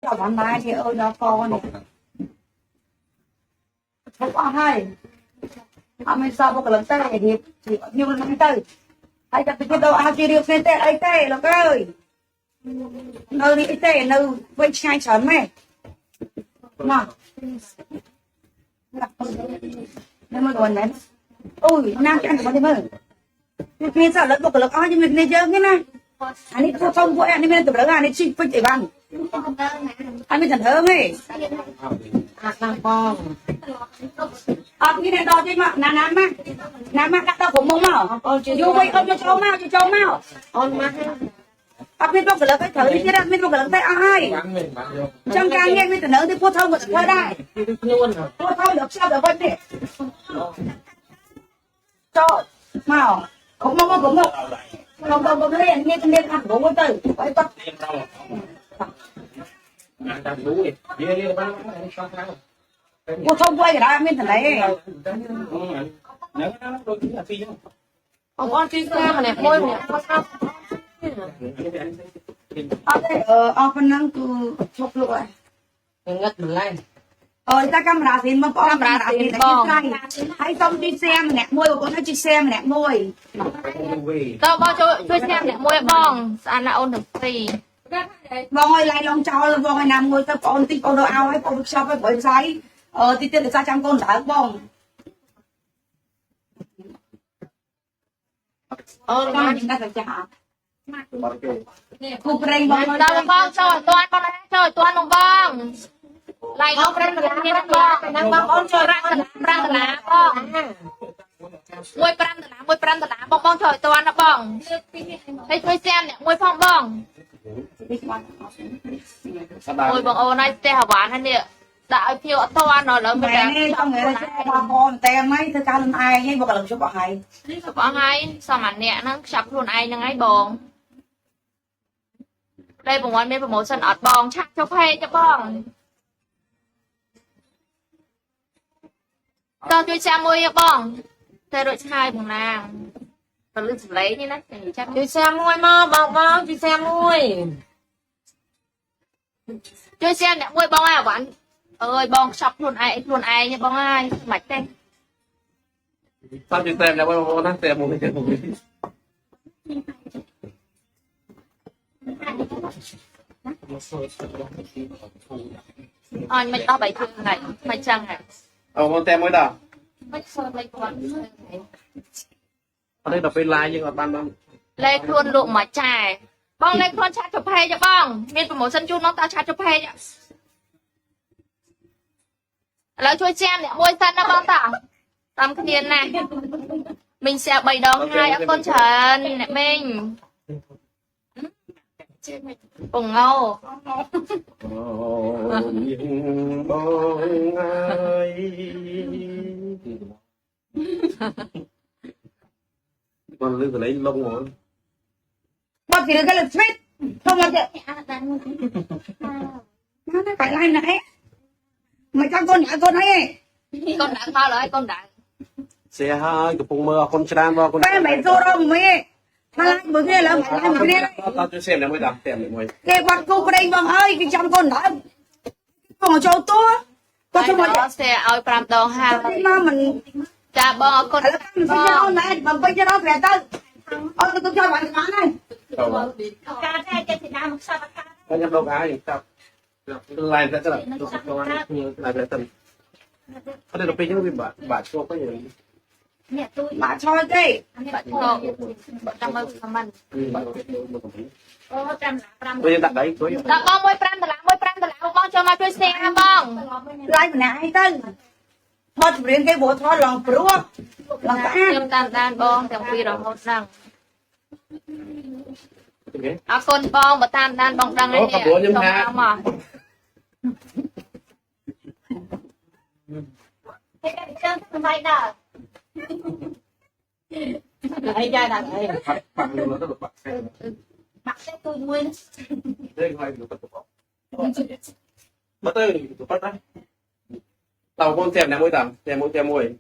chào bạn mai thì ơi nó con này không có hay mình sao một cái lần tay thì nhiều lần tay hay cái cái đâu ai chỉ được nên tay ấy tay là cái nơi đi tay nơi với ngay chán mày nào nên mà còn đấy ôi nam cái ăn có đi mơ mình sao lỡ một cái lần ai nhưng mình nên chơi cái này anh ấy không của anh ấy mình từ đó anh ấy chịu phải chạy bằng anh mới chẳng thơm ấy làm con cái này đo trên mạng là nam má cắt tao cũng mông màu vô vậy không cho cháu màu con má biết không cái là cái thử chứ biết không cái là cái ai trong càng nghe biết từ nỡ thì phô thông của thơ đây phô thông được sao được vấn đề cho màu cũng mông không lên nên ăn cũng có từ phải tắt cô thông quay cái đó em thằng này ông con truy xe mà nè môi mà phần năng từ chụp lụa ngất mình lên ta camera xin mà camera xin hay xong đi xem nè môi của con nó đi xem nè môi tao bao cho truy xe nè môi bong anh là ôn được gì vòng ơi lại lòng cho vòng ơi nằm ngồi ta còn tí con đồ ao hay con sao phải bởi sai tí tiền để ra trăm con đã bong con chúng ta phải trả cục rây bong tao bong chơi toàn con này chơi toàn bong bong lại không răng như năng bong con chơi răng lá bong môi pram tờ lá bong chơi toàn nó bong thấy thuê xem nè môi phong bong môi bong ô này tè hỏa này nè đã phiêu toàn rồi lỡ mẹ này trong người ba con tem mấy thứ ca lên ai hay một lần số bỏ hay sao mà nè nó sập luôn ai nhưng ấy bong đây bongวันเป็นโปรโมชั่นอดบองชักเจ้าเพย์จะบองตอนช่วยแชร์มวยบองเธอโดยชายบองนางตอนลื่นสุดเลยนี่นะช่วยแชร์มวยมาบองช่วยแชร์มวยช่วยแชร์เนี่ยมวยบองอ่ะหวานบองช็อปluôn ai nha bong ai mạch tên sao chị tem là bao năng tem một cái mày tao bảy thương này mày chăng này con tem mới đào mày sơ mày còn ở đây đọc bên like nhưng mà ban ban lê luôn lụm mà chài bong lê luôn chat chụp hay cho bong miền một sân chung nó ta chat chụp hayแล้วช่วยแจมเนี่ยมวยสั้นนะบ้างต่างตามคะแนนนะmình sẽ bày đón hai ở con trần nè mình cùng ngâu con lư lấy lông rồi bác chỉ được cái lực fit không bao giờ nó phải lại nãy mày cho con ấy con đã bao rồi con đã xe hai cái phùng mơ con tràn vào con cái mày vô đâu mày mà lại bữa kia là mày lại bữa kia tao chưa xem là mới đọc tem được mày cái quạt cô ở đây vâng ơi cái trăm con đã còn cho tôi có không mà xe ao pram đòn ha mà mình cha bò con mình phải cho này mà bây giờ nó về tới tôi cho bạn cái này cá đây cái thì đang sao cá có nhầm đâu cá gì sao lại ra cái là lại ra tầm ở đây là bên những cái bà cho có nhiều bà cho cái trong mơ của mình bây giờ đặt đấy tối đã bong môi pram tờ lá bong cho mà chơi xe ha bong lại mình này tới thôi riêng cái bộ thôi lòng bướu lòng cá tiêm tan bong tiêm phi rồi hốt răng con bong mà tan bong răng ấy nè trong ao mà cái chân mày nào ai ra đặt đây bằng luôn nó được mặc cái tôi nguyên đây ngoài được bắt tay được bắt đấy tàu con xem này môi tầm xem môi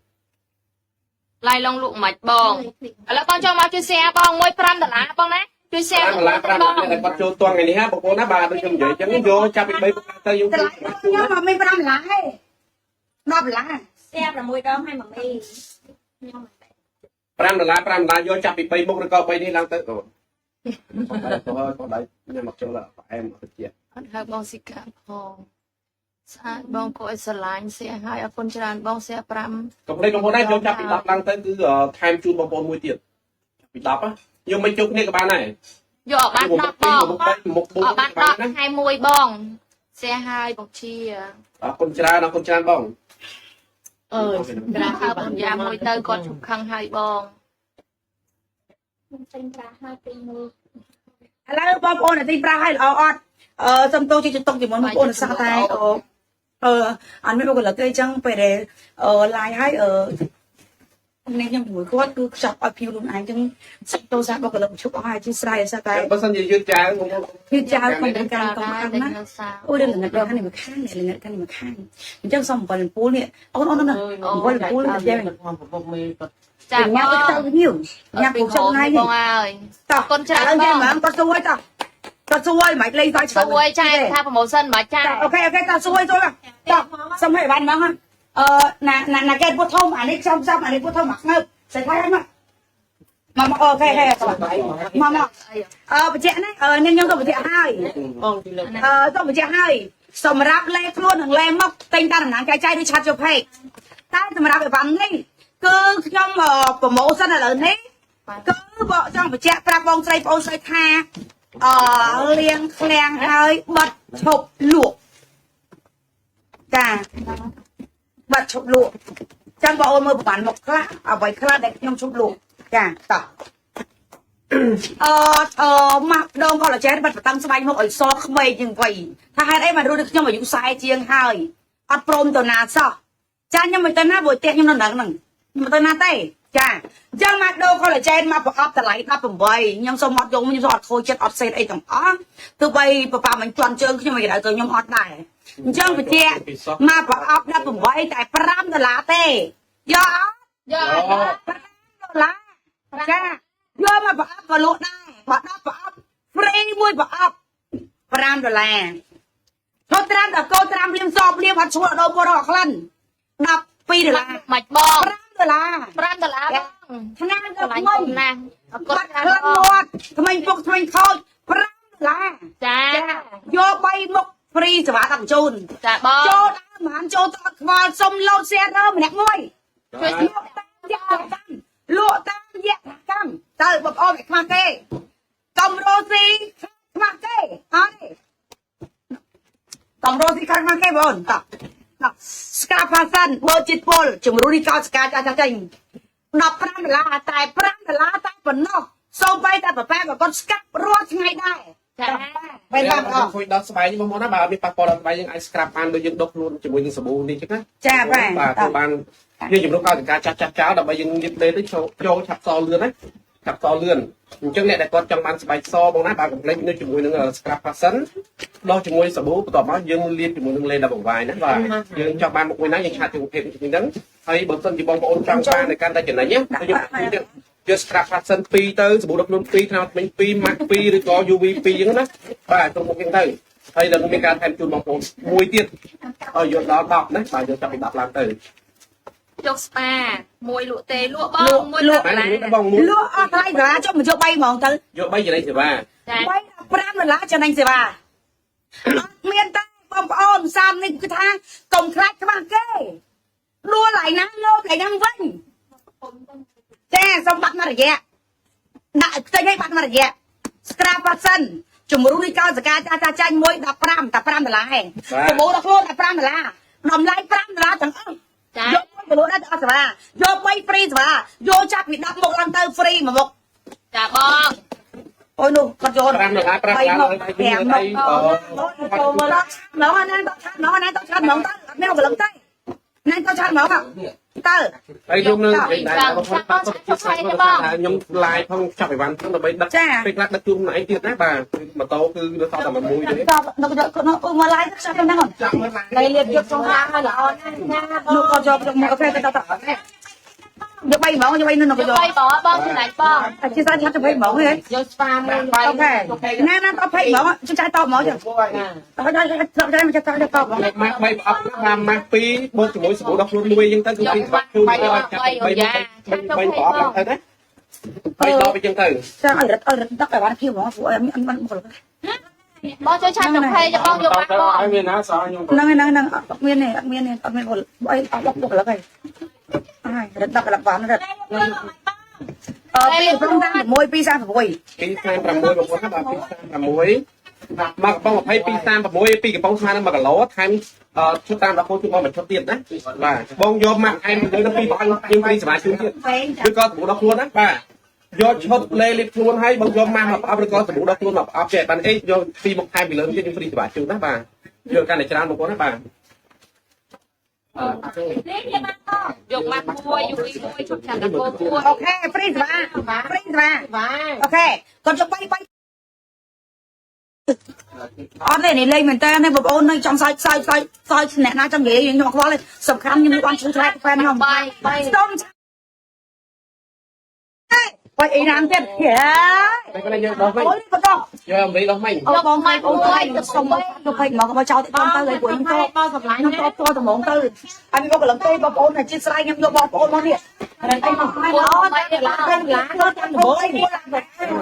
lại lông lụm mạch bong là con cho mà chơi xe bong môi pram tờ lá bong đấy ជួយ share 5 $5 5 $5តែគាត់ចូលទាន់ថ្ងៃនេះហ่าបងប្អូនណាបាទដូចខ្ញុំនិយាយអញ្ចឹងយកចាប់ពី3ទៅយើង តែខ្ញុំមកមាន5ដុល្លារទេ10ដុល្លារ xe là 1 đom hay mà mì 5 $5 5 $យកចាប់ពី3មុខឬក៏3នេះឡើងទៅអូគាត់ដៃខ្ញុំមកចូលផ្អែមទៅជា អត់ហៅបងស៊ីកាផងស្អាតបងគួរឲ្យស្រឡាញ់សៀហើយអរគុណច្រើនបងសៀ5 កុំភ្លេចបងប្អូនណាយកចាប់ពី10ឡើងទៅគឺថែមជូនបងប្អូនមួយទៀតពី10ខ្ញុំមិនជុំគ្នាក៏បានដែរ យកអត់បាន10បង មុខ4 អត់បាន10ថ្ងៃមួយបងសៀហើយបងជា អរគុណច្រើនបង ក្រាស់បងយ៉ាមួយទៅគាត់ជុំខឹងហើយបង mình sinh ra 2 2 1 ឥឡូវបងប្អូនទីប្រាស់ឲ្យល្អអត់សុំតូចជិះតុកជាមួយបងប្អូនសោះតែអត់មានមកលើកទេអញ្ចឹងពេលដែលឡាយឲ្យនេះខ្ញុំជាមួយគាត់គឺខ្ចប់ឲ្យភីវខ្លួនឯងអញ្ចឹងសិតតូសាបងប្អូនជប់អស់ហើយជិះស្រ័យសោះតែ បើសិនជាយឺតចាវបងប្អូន គឺចៅក្នុងការកំខាងណាអូយល្ងិតខាងនេះមកខាងនេះល្ងិតខាងនេះមកខាងអញ្ចឹងសុំ7ពូលនេះអូន7ពូលតែយ៉ាង ចាបង ញ៉ាំទៅញៀវញ៉ាំពុកចុងថ្ងៃ ប នេះ ងហើយ តោះ គុណច្រើន បង បង គាត់សួយតោះគាត់សួយមិនលេងតោះ សួយចែកថា promotion មកចា អូខេតោះសួយចូលតោះសុំឲ្យបានហ្មងណាកែពុទ្ធធំអានេះខ្ញុំអានេះពុទ្ធធំមកងើបស្អីហើយមកអូខេមកបញ្ជាក់ណាខ្ញុំទៅបញ្ជាក់ហើយទៅបញ្ជាក់ហើយសម្រាប់លេខ្លួននិងលេមកតែងតាដំណាងចែកចាយឬឆាត់ចូលពេកតែសម្រាប់អីវ៉ាន់នេះគឺខ្ញុំប្រម៉ូសិនឥឡូវនេះគឺបងចង់បញ្ជាក់ប្រាប់បងស្រីបងស្រីថាលៀងឃ្លាំងហើយបិទឈប់លក់ចាបិទឈប់លក់ចាំបងអូនមើលប្រហែលមកខ្លះអ្វីខ្លះដែលខ្ញុំឈប់លក់ចាតោះម៉ាក់ដង collagen បាត់បតាំងស្បែកមុខឲ្យសក្មេងជាងវ័យថាហេតុអីបានរស់ដូចខ្ញុំអាយុ40ជាងហើយអត់ព្រមទៅណាសោះចាខ្ញុំមិនទៅណាព្រោះផ្ទះខ្ញុំនៅហ្នឹងខ្ញុំមិនទៅណាទេចាអញ្ចឹងម៉ាក់ដង collagen មកប្រអប់តម្លៃ18ខ្ញុំសូមអត់យកខ្ញុំសូមអត់ខូចចិត្តអត់សេតអីទាំងអស់ទោះបីប៉ប៉ាមិនជន់ជើងខ្ញុំមិនគេទៅខ្ញុំអត់ដែរអញ្ចឹងបញ្ជាក់មកប្រអប់18តែ$5ទេយកអត់យក$5ចាយកមកប្រអប់ក៏លក់ដែរបើ10ប្រអប់ free មួយប្រអប់$5ចូលត្រាំដល់កោត្រាំលៀមសបលៀមអត់ឈ្មោះដល់ពលរដ្ឋក្លិន$12 មិនបង$5 $5បងថ្នាំទៅ ថ្លៃ ថ្មី ណាស់អរគុណ បាត់ ច្រើន ក្លិន បង មាត់ថ្មីពុកថ្មីខូច$5 ចា យក3មុខ free សេវាដាក់បញ្ជូន ចាបង ចូលដើមបានចូលទៅអត់ខ្វល់សុំលោត share ទៅម្នាក់មួយ ជួយ លក់តាមយកតាមលក់តាមយកកម្មទៅបងប្អូនខ្មាស់គេកំរោស៊ីខ្មាស់គេអត់ទេកំរោស៊ីខ្មាស់គេបងតោះស្កាផាសិនបើចិត្តពលជំរុញនេះកោស្កាចាចាញ់$15តែ$5តែប៉ុណ្ណោះសូម្បីតែប្រប៉ែក៏គាត់ស្កាប់រាល់ថ្ងៃដែរ ចា បែរតាមអស់ ជួយដល់ស្បែកនេះបងប្អូនណាបើអត់មានប៉ះពាល់ដល់ស្បែកយើងអាចស្ក្រាប់បានដូចយើងដុសខ្លួនជាមួយនឹងសាប៊ូនេះចឹងណា ចាបាទ បាទគឺបានយើងជំរុញកោសិកាចាស់ចោលដើម្បីយើងញឹកដេទៅចូលឆាប់សលឿនណាឆាប់សលឿនអញ្ចឹងអ្នកដែលគាត់ចង់បានស្បែកសបងណាបាទកុំភ្លេចនៅជាមួយនឹង scrap person ដោះជាមួយសាប៊ូបន្ទាប់មកយើងលាបជាមួយនឹងលេដបង្វាយណាបាទយើងចង់បានមុខមួយណាយើងឆាត់ទៅប្រភេទហ្នឹងហើយបើមិនជាបងប្អូនចង់បានในកាន់តែចំណេញណាយើងយក scrap person 2ទៅសាប៊ូដុសខ្លួន2ថ្នាំថ្មី2 max 2ឬក៏ UV 2អញ្ចឹងណាបាទទៅមុខហ្នឹងទៅហើយដល់មានការថែមជូនបងប្អូនមួយទៀតឲ្យយកដល់10ណាបាទយកចាប់ពី10ឡើងទៅ យកស្ប៉ាមួយលក់ទេលក់បងមួយលក់ បាទ ឡា បងមួយ លក់អត់ថ្លៃសាលាចុះមកយក3ហ្មងទៅ យក3ចំណេញសេវា ចា $5ចំណេញសេវាអត់មានតែបងប្អូនសាមនេះគឺថាកុំខ្លាចខ្មាស់គេដួលឯណាលោកឯណាវិញចាសុំបាត់មករយៈដាក់ផ្ទៃឲ្យបាត់មករយៈ scrap person ជំរុញនេះកោសកាចាញ់មួយ15តែ$5ប្រមូលដល់ខ្លួនតែ$5តម្លៃ$5ទាំងអស់ ចា យកមួយទៅលក់ដែរអត់សេវាយក3 free សេវាយកចាប់ពី10មុខឡើងទៅ free មួយមុខ ចាបង អូយនោះគាត់យក5ដុល្លារ5មុខ5មុខ ចូលមកដល់ណ៎ណាទៅឆាត់ណ៎ណាទៅឆាត់ហ្មងទៅអត់មានកលឹងទេណាទៅឆាត់ហ្មងទៅ ហើយខ្ញុំនឹងបងប្អូនប៉ាសុខចិត្តខ្ញុំ live ផងចាប់អីវ៉ាន់ផងដើម្បីដឹកពេលខ្លះដឹកជូនឯងទៀតណាបាទម៉ូតូគឺនៅសល់តែមួយទេ ទៅនោះមកឡាយទៅឆាត់ហ្នឹងឡៃលៀបយកចុងឡាឲ្យល្អណាស់នោះគាត់យកមកកាហ្វេទៅ យក3ហ្មងយក3នៅនោះក៏យក bay bỏ bong thì lại bong ជាសាច់ឆាប់ទៅ20ហ្មងហ៎ vô spa mày អូខេណាណាត20ហ្មងជួយចាយតហ្មងចឹងដល់មិនចាយតហ្មង ម៉ាក់3ប្រអប់ណាម៉ាក់2បូកជាមួយសាប៊ូដល់ខ្លួនមួយអញ្ចឹងទៅគឺពីបាក់គឺ3ប្រអប់ទៅណា3ដបអញ្ចឹងទៅ ចាឲ្យរត់ដឹកឲ្យបានភាពហ្មងពួកអត់មក bong chơi chặt cà phê cho bong vô bác bong ឲ្យមានណាសោះខ្ញុំ ហ្នឹងអត់មានទេអត់មានអីអត់បុកលឹកហើយហើយរត់ដឹកកន្លងបានរត់ពីព្រមតា1 2 36 236បងប្អូនណាបាទ236មកកំប៉ុង22 36 ពីកំប៉ុងស្មើនឹង1គីឡូថែមឈុតតាមដល់ខ្លួនជួយមកមួយឈុតទៀតណាបាទបងយកម៉ាក់ឯងទៅពីបងខ្ញុំព្រីសមាជិកទៀតឬក៏សម្បូរដល់ខ្លួនណាបាទយកឈុតលេលីបខ្លួនឲ្យបងយកម៉ាស់មកប្រអប់ឬក៏សម្បូរដល់ខ្លួនមកប្រអប់ចេះបានអីយកពីមកថែមពីលើទៀតខ្ញុំព្រីសមាជិកណាបាទយកកាន់តែច្រើនបងប្អូនណាបាទ dục mặt môi dục đi môi chụp chặt là cô môi អូខេព្រីសវ៉ាអូខេគាត់ចុះ3អត់ទេនេះលេងមែនតើនេះបងប្អូននៅចង់សើចអ្នកណាចង់និយាយខ្ញុំខ្វល់ទេសំខាន់ខ្ញុំបានជួយឆ្លាតហ្វេនខ្ញុំ bay bay ស្ទងបាយអីណាំទៀតហេ តែគាត់យកដោះវិញ អូយក៏ដោះ យកអំពីដោះវិញ អូបងម៉ែអូនទៅសុំទៅពេកមកមកចោលទៅបងទៅឲ្យពួកខ្ញុំទៅខ្ញុំទៅតត្មងទៅអញមកកន្លងទៅបងប្អូនតែជាតិស្រ័យខ្ញុំយកបងប្អូនមកនេះតែអីមកម៉ែអត់តែឡាទៅតាមត្មងអី